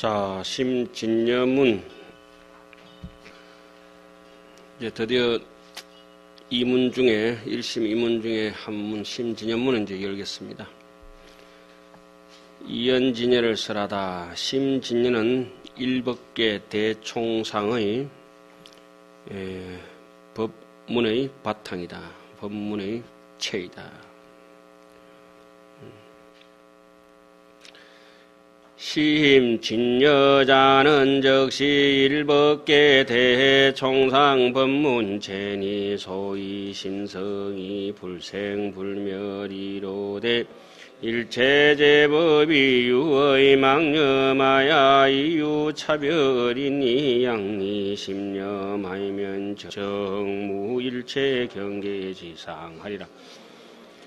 자, 심진여문. 이제 드디어 2문 중에, 1심 2문 중에 한 문, 심진여문을 이제 열겠습니다. 이연진여를 설하다. 심진여는 일법계 대총상의 법문의 바탕이다. 법문의 체이다. 심진여자는 즉시 일법계 대총상 법문체니 소위 심성이 불생불멸이로되 일체제법이 유의 망념하야 이유차별이니 양리심념하면 정무일체 경계지상하리라.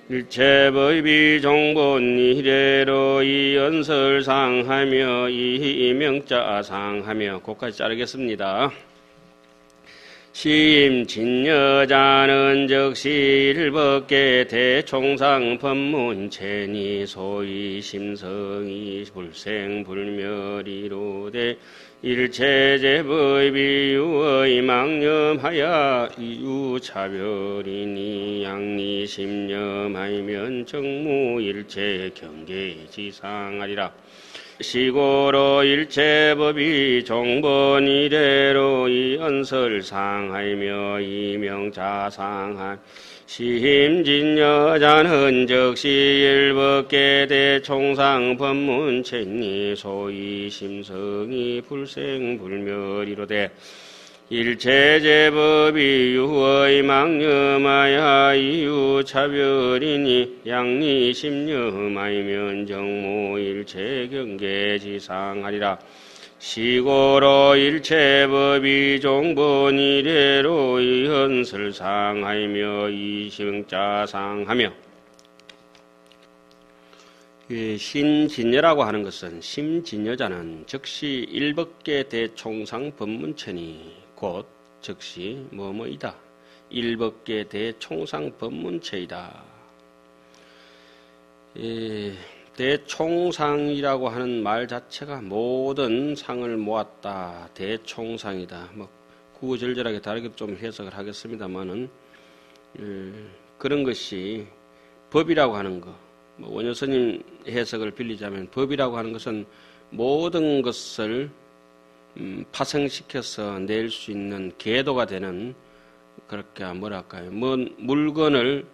일체법이 종본 이래로 이연설상하며 이명자상하며 고까지 자르겠습니다. 심진여자는 즉시 일법계 대총상 법문체니 소위 심성이 불생불멸이로되 일체제법이 유의 망념하야 이유차별이니 양리심념하면 정무일체 경계지상하리라. 시고로 일체법이 종본 이래로 이연설상하며 이명자상하 심진여자는 즉시 일법계 대총상 법문체니 소위 심성이 불생불멸이로되 일체제법이 유의 망념하야 이유차별이니 양리심념하면 정무일체 경계지상하리라. 시고로 일체법이 종본 이래로 이현설상하며 이심자상하며. 심진여라고 하는 것은 심진여자는 즉시 일법계 대총상 법문체니 곧 즉시 뭐뭐이다. 일법계 대총상 법문체이다. 대총상이라고 하는 말 자체가 모든 상을 모았다. 대총상이다. 뭐 구구절절하게 다르게 좀 해석을 하겠습니다만은 그런 것이 법이라고 하는 것. 뭐 원효스님 해석을 빌리자면 법이라고 하는 것은 모든 것을 파생시켜서 낼 수 있는 궤도가 되는 그렇게 뭐랄까요? 물건을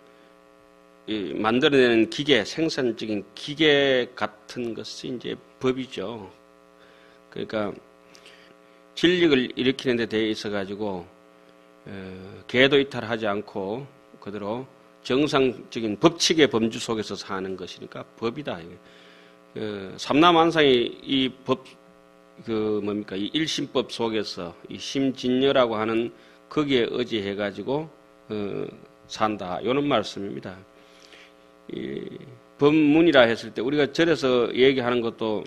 만들어내는 기계, 생산적인 기계 같은 것이 이제 법이죠. 그러니까 진력을 일으키는 데 대해 있어 가지고 궤도 이탈하지 않고 그대로 정상적인 법칙의 범주 속에서 사는 것이니까 법이다. 삼라만상의 이 법, 이 일심법 속에서 이 심진여라고 하는 거기에 의지해 가지고 산다. 이런 말씀입니다. 이 법문이라 했을 때 우리가 절에서 얘기하는 것도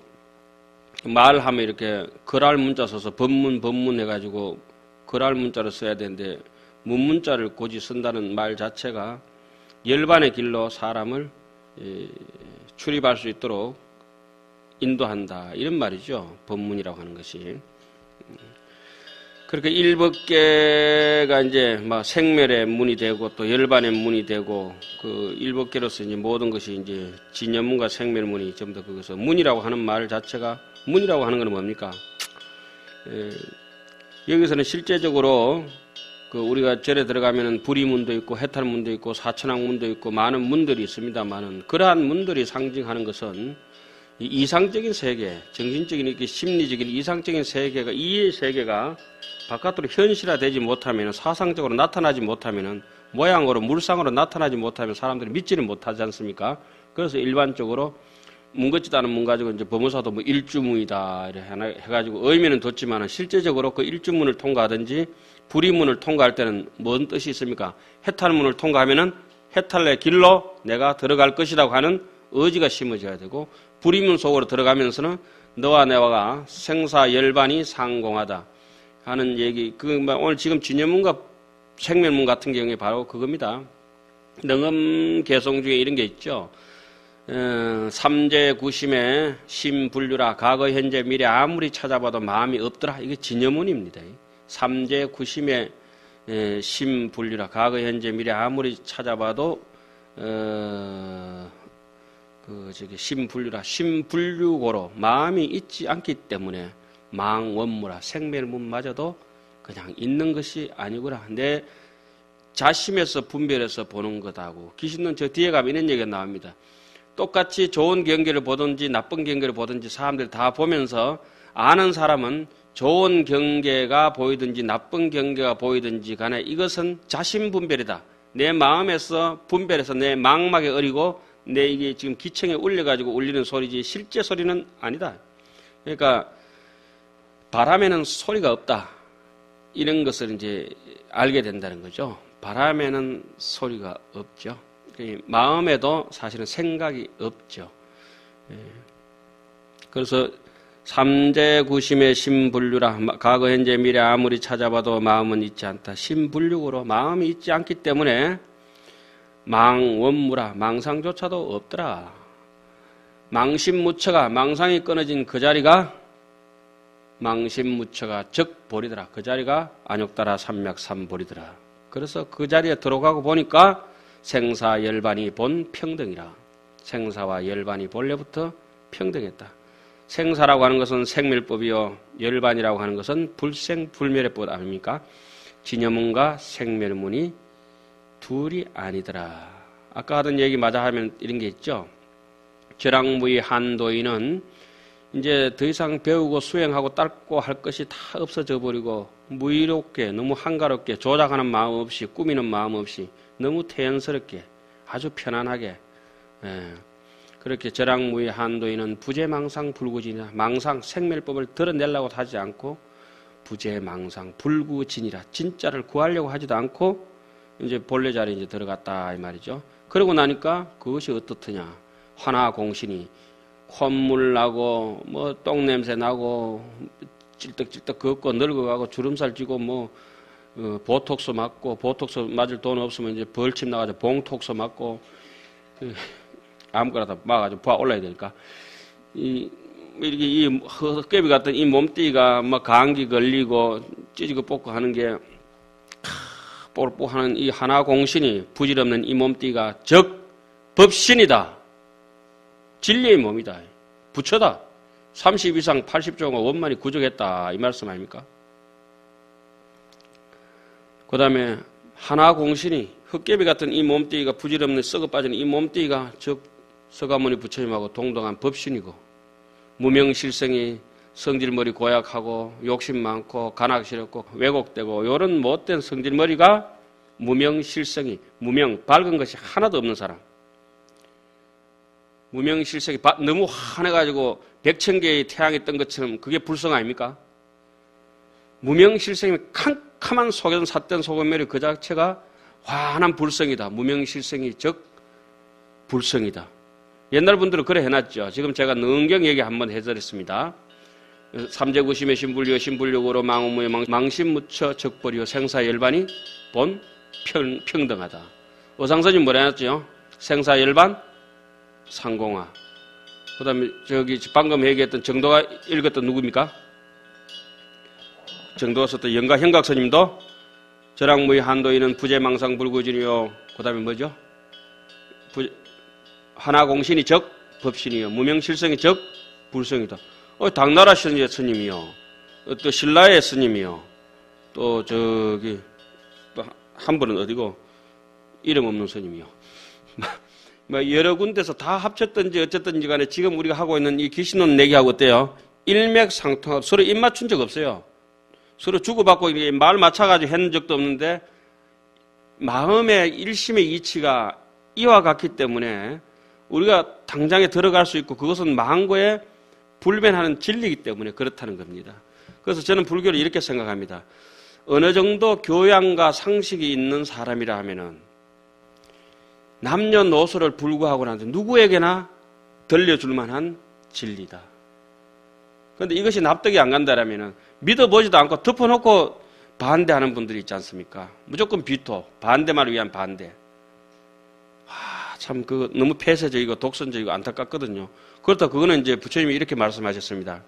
말하면 이렇게 거랄 문자 써서 법문 해가지고 거랄 문자를 써야 되는데 문문자를 고지 쓴다는 말 자체가 열반의 길로 사람을 출입할 수 있도록 인도한다. 이런 말이죠. 법문이라고 하는 것이. 그렇게 일법계가 이제 막 생멸의 문이 되고 또 열반의 문이 되고 그 일법계로서 이제 모든 것이 이제 진여문과 생멸문이 전부 다 거기서 문이라고 하는 말 자체가 문이라고 하는 건 뭡니까? 여기서는 실제적으로 그 우리가 절에 들어가면은 불이문도 있고 해탈문도 있고 사천왕문도 있고 많은 문들이 있습니다만은 그러한 문들이 상징하는 것은 이 이상적인 세계, 정신적인 이렇게 심리적인 이상적인 세계가 이의 세계가 바깥으로 현실화되지 못하면 사상적으로 나타나지 못하면 모양으로 물상으로 나타나지 못하면 사람들이 믿지는 못하지 않습니까? 그래서 일반적으로 문 같지도 않은 문 가지고 이제 법무사도 뭐 일주문이다 이렇게 해가지고 의미는 뒀지만 실제적으로 그 일주문을 통과하든지 불이문을 통과할 때는 뭔 뜻이 있습니까? 해탈문을 통과하면은 해탈의 길로 내가 들어갈 것이라고 하는 의지가 심어져야 되고 불이문 속으로 들어가면서는 너와 내가 생사열반이 상공하다 하는 얘기. 오늘 지금 진여문과 생멸문 같은 경우에 바로 그겁니다. 능엄개송 중에 이런 게 있죠. 삼재구심의 심분류라 과거 현재 미래 아무리 찾아봐도 마음이 없더라. 이게 진여문입니다. 삼재구심의 심분류라 과거 현재 미래 아무리 찾아봐도 심분류라 심분류고로 마음이 있지 않기 때문에 망원무라 생멸문마저도 그냥 있는 것이 아니구나. 내 자심에서 분별해서 보는 것하고 귀신은 저 뒤에 가면 이런 얘기가 나옵니다. 똑같이 좋은 경계를 보든지 나쁜 경계를 보든지 사람들 다 보면서 아는 사람은 좋은 경계가 보이든지 나쁜 경계가 보이든지 간에 이것은 자신 분별이다. 내 마음에서 분별해서 내 망막에 어리고 내 이게 지금 기청에 울려가지고 울리는 소리지 실제 소리는 아니다. 그러니까 바람에는 소리가 없다. 이런 것을 이제 알게 된다는 거죠. 바람에는 소리가 없죠. 마음에도 사실은 생각이 없죠. 그래서 삼재구심의 심분류라 과거 현재 미래 아무리 찾아봐도 마음은 있지 않다. 심분류로 마음이 있지 않기 때문에 망원무라 망상조차도 없더라. 망심무처가 망상이 끊어진 그 자리가 망심무처가 적보리더라. 그 자리가 안욕따라 삼맥삼보리더라. 그래서 그 자리에 들어가고 보니까 생사열반이 본 평등이라. 생사와 열반이 본래부터 평등했다. 생사라고 하는 것은 생멸법이요. 열반이라고 하는 것은 불생불멸의 법 아닙니까? 진여문과 생멸문이 둘이 아니더라. 아까 하던 얘기 마저 하면 이런 게 있죠. 절랑무의 한도인은 이제 더 이상 배우고 수행하고 닦고 할 것이 다 없어져 버리고 무의롭게 너무 한가롭게 조작하는 마음 없이 꾸미는 마음 없이 너무 태연스럽게 아주 편안하게 그렇게 절랑무의 한도인은 부재망상 불구진이라 망상 생멸법을 드러내려고 하지 않고 부재망상 불구진이라 진짜를 구하려고 하지도 않고 이제 본래 자리에 이제 들어갔다 이 말이죠. 그러고 나니까 그것이 어떻더냐. 화나공신이 콧물 나고 뭐 똥냄새 나고 찔떡찔떡 걷고 늙어가고 주름살 찌고 뭐 보톡스 맞고 보톡스 맞을 돈 없으면 이제 벌침 나가지고 봉톡스 맞고 아무거나 다 막아가지고 부하 올라야 되니까 이렇게 이 헛개비 같은 이 몸띠가 막 감기 걸리고 찌지고 뽑고 하는 게 뽀뽀하는 이 하나공신이 부질없는 이 몸띠가 적 법신이다. 진리의 몸이다. 부처다. 30 이상 80조가 원만히 구족했다. 이 말씀 아닙니까? 그 다음에 하나공신이 헛개비 같은 이 몸뚱이가 부질없는 썩어 빠진 이 몸뚱이가 즉 서가모니 부처님하고 동등한 법신이고 무명실성이 성질머리 고약하고 욕심 많고 간악스럽고 왜곡되고 이런 못된 성질머리가 무명실성이 무명 밝은 것이 하나도 없는 사람 무명실성이 너무 환해가지고 백천개의 태양이 뜬 것처럼 그게 불성 아닙니까? 무명실성이 캄캄한 속에서 삿된 소금멸이 그 자체가 환한 불성이다. 무명실성이 즉 불성이다. 옛날 분들은 그래 해놨죠. 지금 제가 능경 얘기 한번 해드렸습니다. 삼재구심의 신불리오 신불력으로 망무의 망심무처 적벌이요 생사열반이 본 평등하다. 어상선이 뭐라 해놨죠? 생사열반 상공화. 그 다음에 저기 방금 얘기했던 정도가 읽었던 누구입니까? 정도가 썼던 영가 현각스님도 절랑무의 한도인은 부재망상 불구진이요. 그 다음에 뭐죠? 하나공신이 적 법신이요. 무명실성이 적 불성이다. 당나라 스님이요. 또 신라의 스님이요. 또 저기 또 한 분은 어디고 이름 없는 스님이요. 뭐 여러 군데서 다 합쳤든지 어쨌든지 간에 지금 우리가 하고 있는 이 귀신론 내기하고 어때요? 일맥상통하고 서로 입 맞춘 적 없어요. 서로 주고받고 말 맞춰가지고 했는 적도 없는데 마음의 일심의 이치가 이와 같기 때문에 우리가 당장에 들어갈 수 있고 그것은 망고에 불변하는 진리이기 때문에 그렇다는 겁니다. 그래서 저는 불교를 이렇게 생각합니다. 어느 정도 교양과 상식이 있는 사람이라 하면은 남녀노소를 불구하고 나는데 누구에게나 들려줄 만한 진리다. 그런데 이것이 납득이 안 간다라면은 믿어보지도 않고 덮어놓고 반대하는 분들이 있지 않습니까? 무조건 비토, 반대만을 위한 반대. 참 그거 너무 폐쇄적이고 독선적이고 안타깝거든요. 그렇다 그거는 이제 부처님이 이렇게 말씀하셨습니다.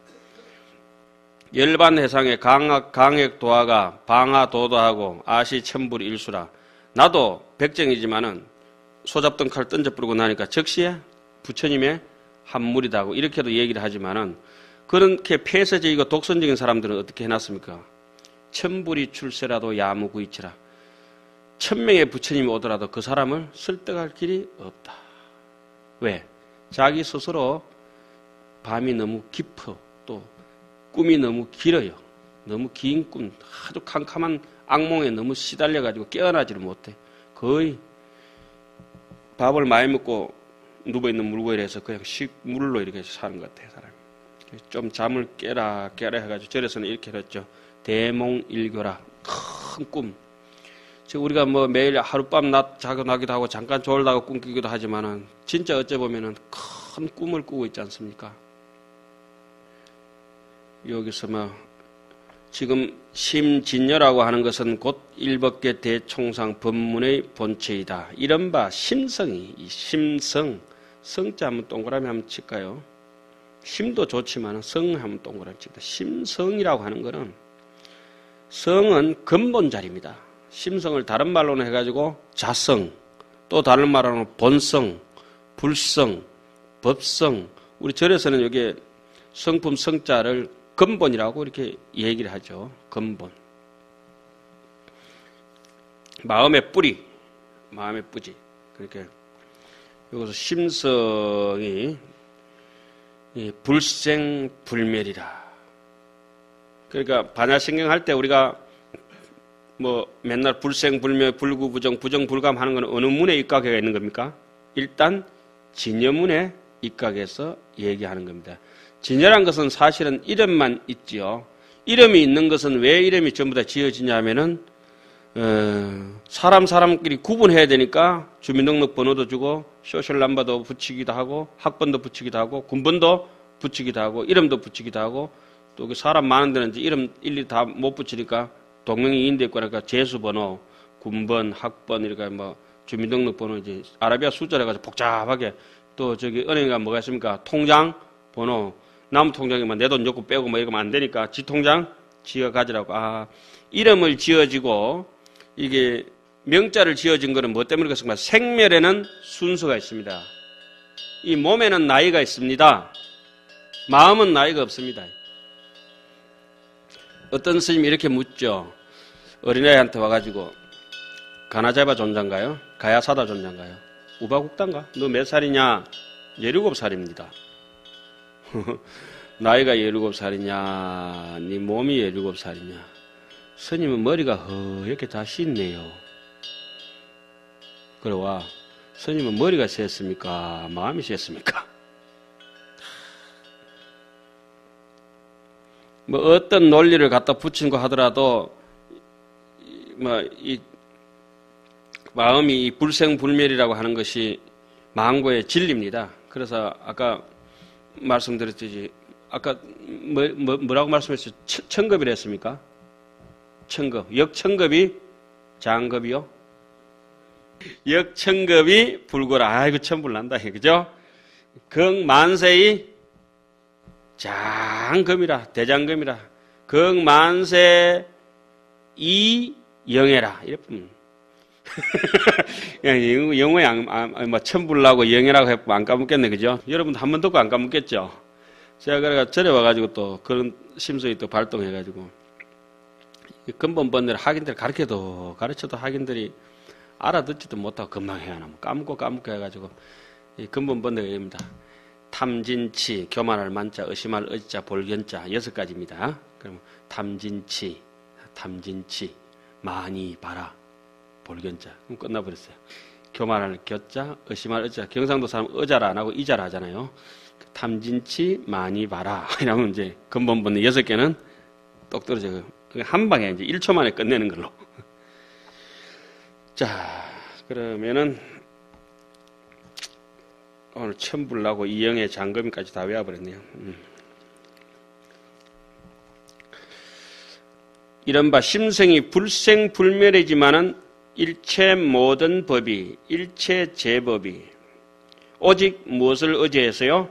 열반 해상의 강액 도화가 방화도도하고 아시 천불 일수라. 나도 백정이지만은 소잡던 칼 던져 부르고 나니까 적시에 부처님의 한물이다 하고 이렇게도 얘기를 하지만은 그렇게 폐쇄적이고 독선적인 사람들은 어떻게 해놨습니까? 천불이 출세라도 야무구이치라. 1000명의 부처님이 오더라도 그 사람을 설득할 길이 없다. 왜? 자기 스스로 밤이 너무 깊어. 또 꿈이 너무 길어요. 너무 긴 꿈, 아주 캄캄한 악몽에 너무 시달려가지고 깨어나지를 못해. 거의 밥을 많이 먹고 누워있는 물고기에서 그냥 식물로 이렇게 사는 것 같아요, 사람이. 좀 잠을 깨라 해가지고 절에서는 이렇게 했죠. 대몽일교라. 큰 꿈. 지금 우리가 뭐 매일 하룻밤 낮 자고 나기도 하고 잠깐 졸다가 꿈꾸기도 하지만은 진짜 어째 보면은 큰 꿈을 꾸고 있지 않습니까? 여기서 뭐 지금 심진여라고 하는 것은 곧 일법계 대총상 법문의 본체이다. 이런 바 심성이 이 심성 성자 한번 동그라미 한번 칠까요? 심도 좋지만 성 한번 동그라미 칩니다. 심성이라고 하는 것은 성은 근본 자리입니다. 심성을 다른 말로는 해가지고 자성, 또 다른 말로는 본성, 불성, 법성. 우리 절에서는 여기 성품 성자를 근본이라고 이렇게 얘기를 하죠. 근본. 마음의 뿌리, 마음의 뿌지. 그렇게 여기서 심성이 불생불멸이라. 그러니까 반야신경 할 때 우리가 뭐 맨날 불생불멸, 불구부정, 부정불감 하는 건 어느 문에 입각해가 있는 겁니까? 일단 진여문에 입각해서 얘기하는 겁니다. 진여란 것은 사실은 이름만 있지요. 이름이 있는 것은 왜 이름이 전부 다 지어지냐 하면은 사람끼리 구분해야 되니까 주민등록번호도 주고 소셜넘버도 붙이기도 하고 학번도 붙이기도 하고 군번도 붙이기도 하고 이름도 붙이기도 하고 또 사람 많은 데는 이제 이름 일일이 다 못 붙이니까 동명이인대 거니까 재수번호, 군번, 학번 이렇게 뭐 주민등록번호 이제 아라비아 숫자를 가지고 복잡하게 또 저기 은행에 가면 뭐가 있습니까? 통장 번호 남 통장에만 내 돈 넣고 빼고 뭐 이러면 안 되니까 지 통장 지어 가지라고. 아 이름을 지어지고 이게 명자를 지어진 거는 뭐 때문에 그렇습니까? 생멸에는 순서가 있습니다. 이 몸에는 나이가 있습니다. 마음은 나이가 없습니다. 어떤 스님이 이렇게 묻죠. 어린아이한테 와가지고 가나자바 존자인가요? 가야사다 존자인가요? 우바국단가? 너 몇 살이냐? 17살입니다. 나이가 17살이냐? 네 몸이 17살이냐? 스님은 머리가 허옇게 다 씻네요. 그러와 스님은 머리가 셌습니까? 마음이 셌습니까? 뭐 어떤 논리를 갖다 붙인 거 하더라도 뭐 이 마음이 불생불멸이라고 하는 것이 망고의 진리입니다. 그래서 아까 말씀드렸듯이 아까 뭐라고 말씀했어요? 천급이라 했습니까? 천급. 역천급이 장급이요? 역천급이 불고라. 아이고 천불난다. 그죠? 극만세의 장금이라 대장금이라 극만세 이영애라 이랬으면 영어에 뭐 천불나고 영애라고 해서 안 까먹겠네. 그죠? 여러분도 한 번 듣고 안 까먹겠죠? 제가 그래가 절에 와가지고 또 그런 심성이 또 발동해가지고 근본 번뇌를 학인들 가르쳐도 학인들이 알아듣지도 못하고 금방 해야나 뭐 까먹고 해가지고 이 근본 번뇌가 입니다. 탐진치, 교만할 만자, 의심할 의자, 볼견자 6가지입니다. 그럼 탐진치, 많이 봐라, 볼견자. 그럼 끝나버렸어요. 교만할 교자, 의심할 의자. 경상도 사람 의자라 안 하고 이자라 하잖아요. 탐진치, 많이 봐라. 이러면 이제 근본 번뇌 6개는 똑 떨어져요. 한 방에 이제 1초 만에 끝내는 걸로. 자, 그러면은 오늘 천불나고 이영의 장금까지 다 외워버렸네요. 이른바 심성이 불생불멸이지만은 일체 모든 법이, 일체 제법이 오직 무엇을 의지해서요?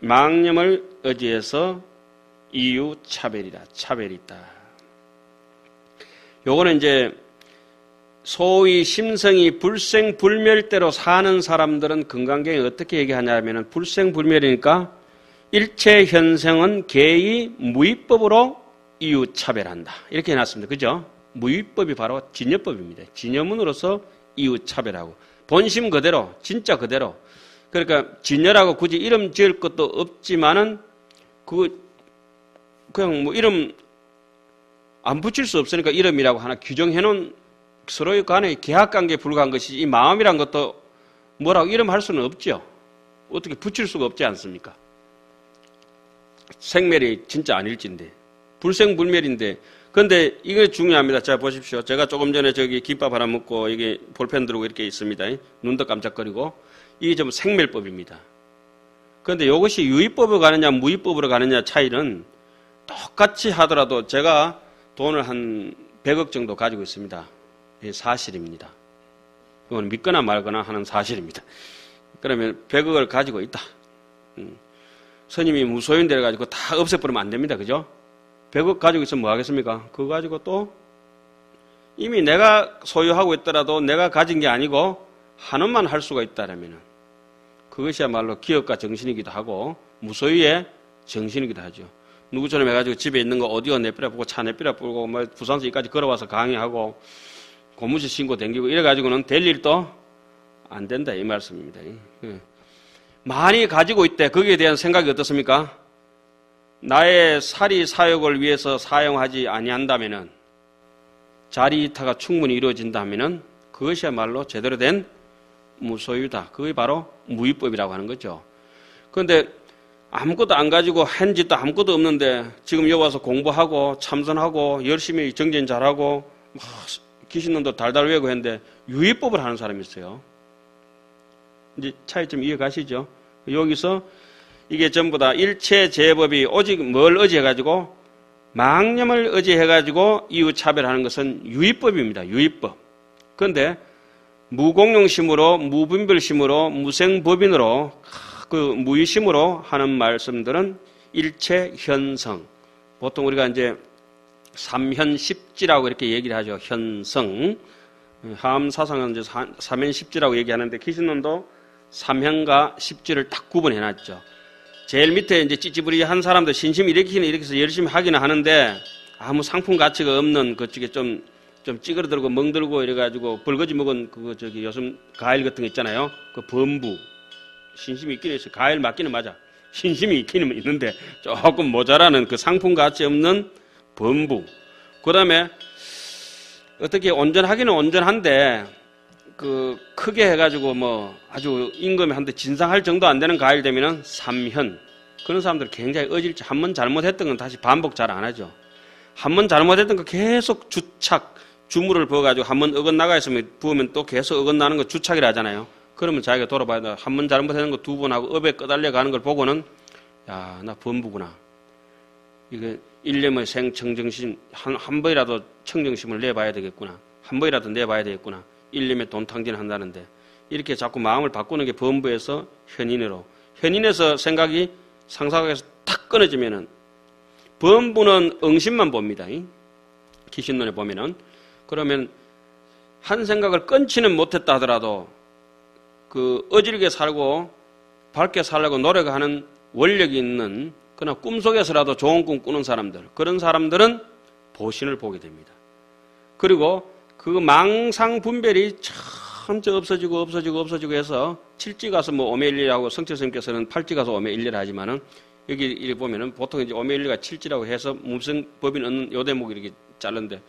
망념을 의지해서 이유차별이다. 차별이 있다. 요거는 이제 소위 심성이 불생불멸대로 사는 사람들은 금강경에 어떻게 얘기하냐면 불생불멸이니까 일체 현상은 개의 무위법으로 이유차별한다. 이렇게 해놨습니다. 그죠? 무위법이 바로 진여법입니다. 진여문으로서 이유차별하고 본심 그대로 진짜 그대로 그러니까 진여라고 굳이 이름 지을 것도 없지만은 그냥 뭐 이름 안 붙일 수 없으니까 이름이라고 하나 규정해놓은 서로의 간의 계약관계에 불과한 것이지 이 마음이란 것도 뭐라고 이름할 수는 없죠. 어떻게 붙일 수가 없지 않습니까? 생멸이 진짜 아닐진데 불생불멸인데 그런데 이게 중요합니다. 자 보십시오. 제가 조금 전에 저기 김밥 하나 먹고 이게 볼펜 들고 이렇게 있습니다. 눈도 깜짝거리고 이게 좀 생멸법입니다. 그런데 이것이 유의법으로 가느냐 무의법으로 가느냐 차이는 똑같이 하더라도 제가 돈을 한 100억 정도 가지고 있습니다. 이게 사실입니다. 이건 믿거나 말거나 하는 사실입니다. 그러면 100억을 가지고 있다. 스님이 무소유인데 가지고 다 없애버리면 안 됩니다. 그죠? 100억 가지고 있으면 뭐 하겠습니까? 그거 가지고 또 이미 내가 소유하고 있더라도 내가 가진 게 아니고 한원만 할 수가 있다라면 그것이야말로 기업가 정신이기도 하고 무소유의 정신이기도 하죠. 누구처럼 해가지고 집에 있는 거 오디오 내삐라 보고 차 내삐라 보고 뭐 부산서 여기까지 걸어와서 강의하고 고무실 신고 댕기고 이래가지고는 될 일도 안 된다 이 말씀입니다. 많이 가지고 있대. 거기에 대한 생각이 어떻습니까? 나의 사리 사욕을 위해서 사용하지 아니한다면은 자리이타가 충분히 이루어진다면은 그것이야말로 제대로 된 무소유다. 그게 바로 무위법이라고 하는 거죠. 그런데 아무것도 안 가지고 한 짓도 아무것도 없는데 지금 여기 와서 공부하고 참선하고 열심히 정진 잘하고 귀신놈도 달달 외우고 했는데 유의법을 하는 사람이 있어요. 이제 차이점 이해가시죠? 여기서 이게 전부 다 일체 제법이 오직 뭘 의지해가지고 망념을 의지해가지고 이유차별하는 것은 유의법입니다. 유의법. 그런데 무공용심으로 무분별심으로 무생법인으로 그 무의심으로 하는 말씀들은 일체 현성. 보통 우리가 이제 삼현십지라고 이렇게 얘기를 하죠. 현성. 하암사상은 이제 삼현십지라고 얘기하는데 기신론도 삼현과 십지를 딱 구분해 놨죠. 제일 밑에 이제 찌찌부리한 사람들 신심 일으키는 이렇게 해서 열심히 하기는 하는데 아무 상품 가치가 없는 그쪽에 좀 찌그러들고 멍들고 이래가지고 벌거지 먹은 그거 저기 요즘 과일 같은 거 있잖아요. 그 범부. 신심이 있기는 있어요. 과일 맞기는 맞아. 신심이 있기는 있는데 조금 모자라는 그 상품 가치 없는 범부. 그 다음에 어떻게 온전하기는 온전한데 그 크게 해가지고 뭐 아주 임금이 한테 진상할 정도 안 되는 과일 되면은 삼현. 그런 사람들 굉장히 어질지 한 번 잘못했던 건 다시 반복 잘 안 하죠. 한 번 잘못했던 거 계속 주착, 주물을 부어가지고 한 번 어긋나가 있으면 부으면 또 계속 어긋나는 거 주착이라 하잖아요. 그러면 자기가 돌아봐야 돼. 한 번 잘못하는 거 두 번 하고 업에 끄달려 가는 걸 보고는 야, 나 범부구나. 이게 일념의 생청정심 한 번이라도 청정심을 내봐야 되겠구나. 한 번이라도 내봐야 되겠구나. 일념의 돈탕진 한다는데 이렇게 자꾸 마음을 바꾸는 게 범부에서 현인으로 현인에서 생각이 상사각에서 탁 끊어지면은 범부는 응심만 봅니다. 기신론에 보면은 그러면 한 생각을 끊지는 못했다 하더라도 그 어지르게 살고 밝게 살려고 노력하는 원력이 있는 그러나 꿈속에서라도 좋은 꿈 꾸는 사람들 그런 사람들은 보신을 보게 됩니다. 그리고 그 망상 분별이 참 없어지고 해서 7지 가서 뭐 오메일리라고 성철 선생님께서는 8지 가서 오메일리라 하지만은 여기 보면은 보통 이제 오메일리가 7지라고 해서 무슨 법인 얻는 요 대목 이렇게 자른데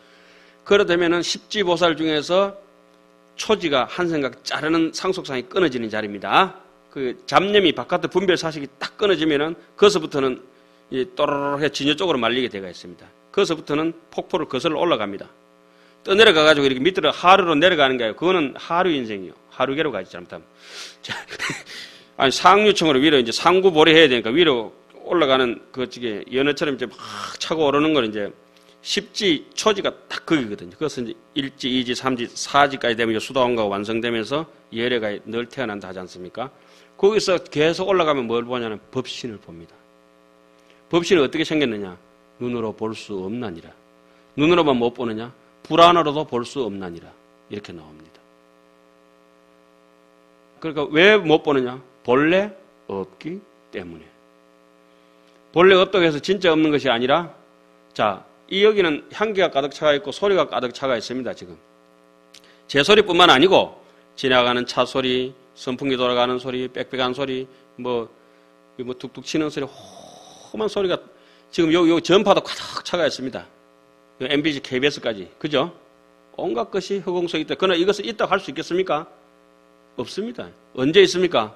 그러되면은 10지 보살 중에서 초지가 한 생각 자르는 상속상이 끊어지는 자리입니다. 그 잡념이 바깥의 분별 사식이 딱 끊어지면은 거기서부터는 또르르 진여 쪽으로 말리게 되어 있습니다. 거기서부터는 폭포를 거슬러 올라갑니다. 떠내려가가지고 이렇게 밑으로 하루로 내려가는 거예요. 그거는 하루 인생이요. 하루계로 가지 잘못하면. 아니 상류층으로 위로 이제 상구보리 해야 되니까 위로 올라가는 그쪽에 연어처럼 이제 막 차고 오르는 걸 이제 십지, 초지가 딱 거기거든요. 그것은 이제 1지, 2지, 3지, 4지까지 되면 수도원가가 완성되면서 예뢰가 늘 태어난다 하지 않습니까? 거기서 계속 올라가면 뭘 보냐면 법신을 봅니다. 법신이 어떻게 생겼느냐? 눈으로 볼 수 없나니라. 눈으로만 못 보느냐? 불안으로도 볼 수 없나니라. 이렇게 나옵니다. 그러니까 왜 못 보느냐? 본래 없기 때문에. 본래 없다고 해서 진짜 없는 것이 아니라, 자, 이 여기는 향기가 가득 차가 있고 소리가 가득 차가 있습니다, 지금. 제 소리뿐만 아니고, 지나가는 차 소리, 선풍기 돌아가는 소리, 빽빽한 소리, 뭐 툭툭 치는 소리, 험한 소리가 지금 요 전파도 가득 차가 있습니다. MBC, KBS까지. 그죠? 온갖 것이 허공성이 있다. 그러나 이것을 있다고 할 수 있겠습니까? 없습니다. 언제 있습니까?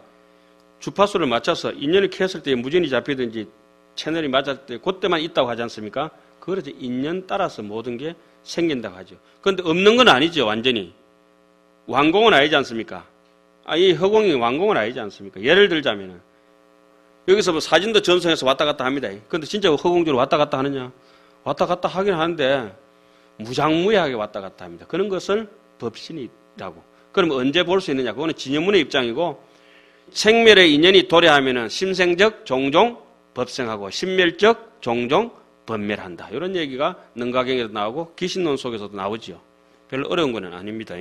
주파수를 맞춰서 인연을 켰을 때 무전이 잡히든지 채널이 맞았을 때 그때만 있다고 하지 않습니까? 그래서 인연 따라서 모든 게 생긴다고 하죠. 그런데 없는 건 아니죠, 완전히. 완공은 아니지 않습니까? 이 허공이 완공은 아니지 않습니까? 예를 들자면은 여기서 뭐 사진도 전송해서 왔다 갔다 합니다. 그런데 진짜 허공적으로 왔다 갔다 하느냐? 왔다 갔다 하긴 하는데 무장무예하게 왔다 갔다 합니다. 그런 것을 법신이 있다고. 그럼 언제 볼 수 있느냐? 그거는 진여문의 입장이고, 생멸의 인연이 도래하면은 심생적 종종 법생하고 신멸적 종종 법멸한다. 이런 얘기가 능가경에도 나오고 기신론 속에서도 나오지요. 별로 어려운 건 아닙니다.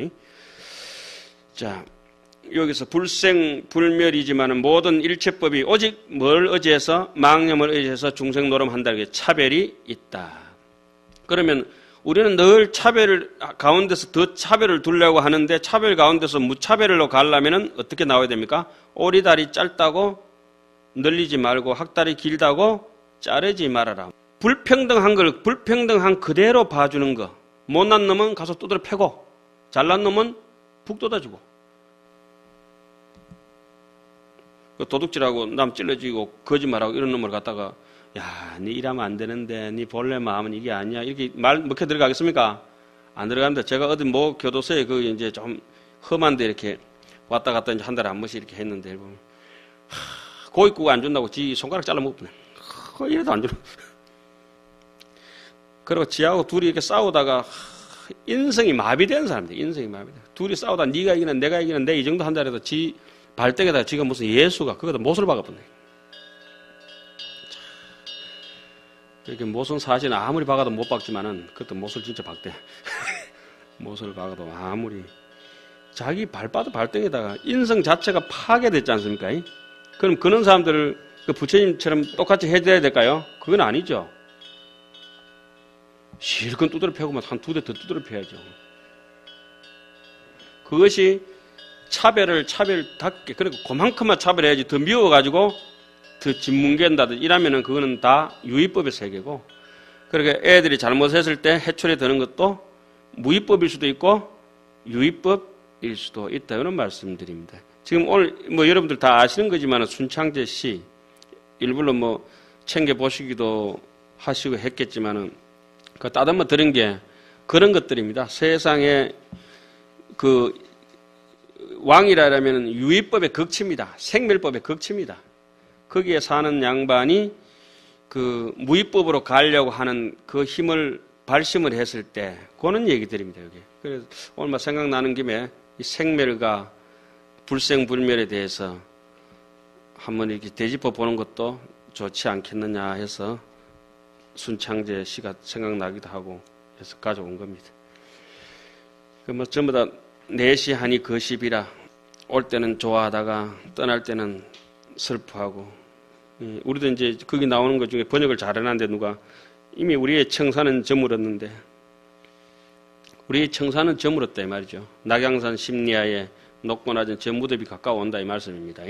자, 여기서 불생 불멸이지만은 모든 일체법이 오직 뭘 의지해서 망념을 의지해서 중생 노름한다는 게 차별이 있다. 그러면 우리는 늘 차별을 가운데서 더 차별을 두려고 하는데 차별 가운데서 무차별로 가려면은 어떻게 나와야 됩니까? 오리다리 짧다고 늘리지 말고 학다리 길다고 자르지 말아라. 불평등한 걸 불평등한 그대로 봐주는 거. 못난 놈은 가서 두드려 패고 잘난 놈은 푹 돋아주고. 도둑질하고 남 찔러주고 거짓말하고 이런 놈을 갖다가 야, 니 이러면 안 되는데 니 본래 마음은 이게 아니야. 이렇게 말 먹혀 들어가겠습니까? 안 들어가는데 제가 어디 뭐 교도소에 그 이제 좀 험한데 이렇게 왔다 갔다 이제 한 달에 한 번씩 이렇게 했는데 보면 고깃국 안 준다고 지 손가락 잘라 먹네. 이래도 안 주는. 그리고 지하고 둘이 이렇게 싸우다가 인성이 마비된 사람들, 인성이 마비돼. 둘이 싸우다 네가 이기는 내가 이기는 내 이 정도 한다 해도 지 발등에다 지가 무슨 예수가 그거다 못을 박아보네. 이렇게 못은 사실 아무리 박아도 못 박지만은 그것도 못을 진짜 박대. 못을 박아도 아무리 자기 발등에다가 인성 자체가 파괴됐지 않습니까? 그럼 그런 사람들을 그 부처님처럼 똑같이 해줘야 될까요? 그건 아니죠. 실컷 두드려 패고만 한 두 대 더 두드려 패야죠. 그것이 차별답게, 그리고 그만큼만 차별해야지 더 미워가지고 더 짓뭉갠다든지 이러면은 그거는 다 유의법의 세계고, 그러니까 애들이 잘못했을 때 해초리 드는 것도 무의법일 수도 있고 유의법일 수도 있다. 이런 말씀드립니다. 지금 오늘 뭐 여러분들 다 아시는 거지만 순창제 시 일부러 뭐 챙겨보시기도 하시고 했겠지만은 그 따듬어 들은 게 그런 것들입니다. 세상에 그 왕이라면 유의법의 극치입니다. 생멸법의 극치입니다. 거기에 사는 양반이 그 무의법으로 가려고 하는 그 힘을 발심을 했을 때 그런 얘기들입니다. 여기. 그래서 오늘 막 생각나는 김에 이 생멸과 불생불멸에 대해서 한번 이렇게 되짚어 보는 것도 좋지 않겠느냐 해서 순창제 시가 생각나기도 하고 해서 가져온 겁니다. 그 뭐 전부 다 내시하니 거십이라 올 때는 좋아하다가 떠날 때는 슬퍼하고. 우리도 이제 거기 나오는 것 중에 번역을 잘 해놨는데 누가 이미 우리의 청사는 저물었는데 우리의 청사는 저물었다 이 말이죠. 낙양산 심리하에 높고 낮은 저 무덤이 가까워온다 이 말씀입니다.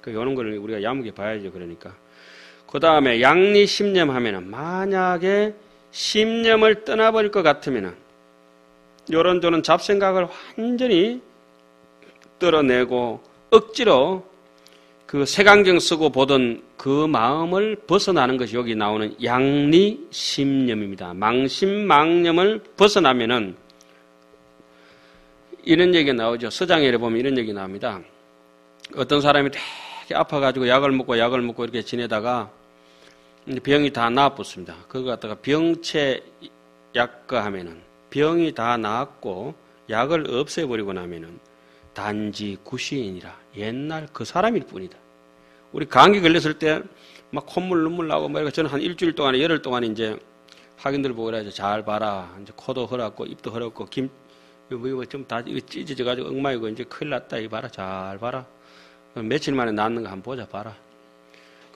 거기 오는 걸 우리가 야무게 봐야죠. 그러니까 그 다음에 양리 심념하면은 만약에 심념을 떠나버릴 것 같으면은 요런저런 잡생각을 완전히 떨어내고 억지로 그 색안경 쓰고 보던 그 마음을 벗어나는 것이 여기 나오는 양리심념입니다. 망심망념을 벗어나면은 이런 얘기가 나오죠. 서장에 보면 이런 얘기 나옵니다. 어떤 사람이 되게 아파가지고 약을 먹고 이렇게 지내다가 병이 다 나아붙습니다. 그거 갖다가 병체 약과하면은 병이 다 나았고 약을 없애버리고 나면은 단지 구시인이라 옛날 그 사람일 뿐이다. 우리 감기 걸렸을 때 막 콧물 눈물 나고 뭐 저는 한 일주일 동안에 열흘 동안 이제 학인들 보고 그래야죠. 잘 봐라. 이제 코도 허락고 입도 허락고 뭐 좀 다 이거 찢어져 가지고 엉망이고 이제 큰일 났다. 이 봐라. 잘 봐라. 며칠 만에 낫는 거 한번 보자 봐라.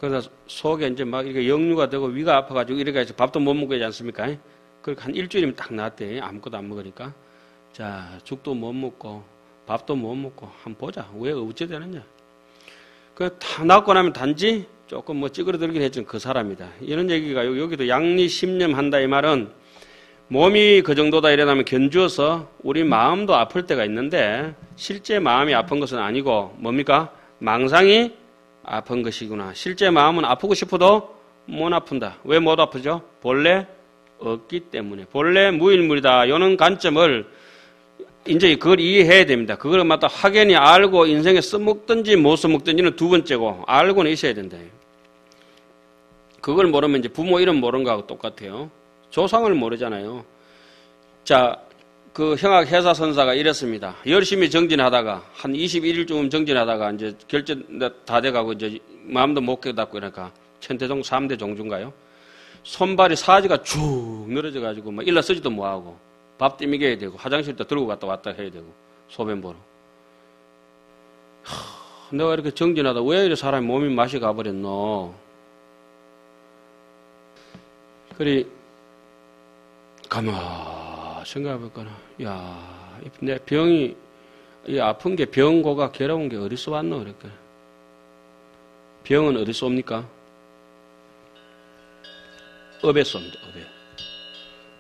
그래서 속에 이제 막 이렇게 역류가 되고 위가 아파가지고 이렇게 해서 밥도 못 먹게 하지 않습니까? 그렇게 한 일주일이면 딱 나았대. 아무것도 안 먹으니까. 자, 죽도 못 먹고 밥도 못 먹고 한번 보자. 왜 어째 되느냐? 그 다 나고 나면 단지 조금 뭐 찌그러들긴 했지만 그 사람이다. 이런 얘기가 여기도 양리심념한다 이 말은 몸이 그 정도다 이러면 견주어서 우리 마음도 아플 때가 있는데 실제 마음이 아픈 것은 아니고 뭡니까? 망상이 아픈 것이구나. 실제 마음은 아프고 싶어도 못 아픈다. 왜 못 아프죠? 본래 없기 때문에. 본래 무일물이다. 이런 관점을 이제 그걸 이해해야 됩니다. 그걸 맞다 확연히 알고 인생에 써먹든지 못 써먹든지는 두 번째고 알고는 있어야 된다. 그걸 모르면 이제 부모 이름 모르는 거하고 똑같아요. 조상을 모르잖아요. 자, 그 형학 회사 선사가 이랬습니다. 열심히 정진하다가 한 21일쯤 정진하다가 이제 결제 다 돼가고 이제 마음도 못 깨닫고 이러니까 천태종 3대 종주인가요? 손발이 사지가 쭉 늘어져가지고 막 일러 쓰지도 못하고 밥도 먹여야 되고 화장실도 들고 갔다 왔다 해야 되고 소변 보러. 내가 이렇게 정진하다 왜 이렇게 사람이 몸이 맛이 가버렸노? 그리 가만 생각해볼까나. 야, 내 병이 이 아픈 게 병고가 괴로운 게 어디서 왔노? 그러니까 병은 어디서 옵니까? 업에서 옵니다. 업에.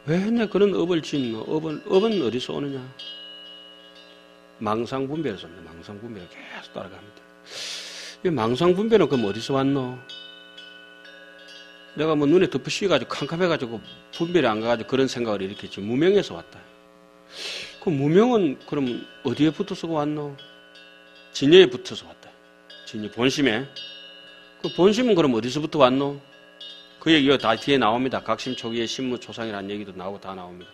왜 내 그런 업을 짓노? 업은 어디서 오느냐? 망상분별에서 옵니다. 망상분별 계속 따라갑니다. 이 망상분별은 그럼 어디서 왔노? 내가 뭐 눈에 덮으시가지고 캄캄해가지고 분별이 안 가가지고 그런 생각을 일으켰지. 무명에서 왔다. 그 무명은 그럼 어디에 붙어서 왔노? 진여에 붙어서 왔다. 진여 본심에. 그 본심은 그럼 어디서부터 왔노? 그 얘기가 다 뒤에 나옵니다. 각심초기의 신무초상이라는 얘기도 나오고 다 나옵니다.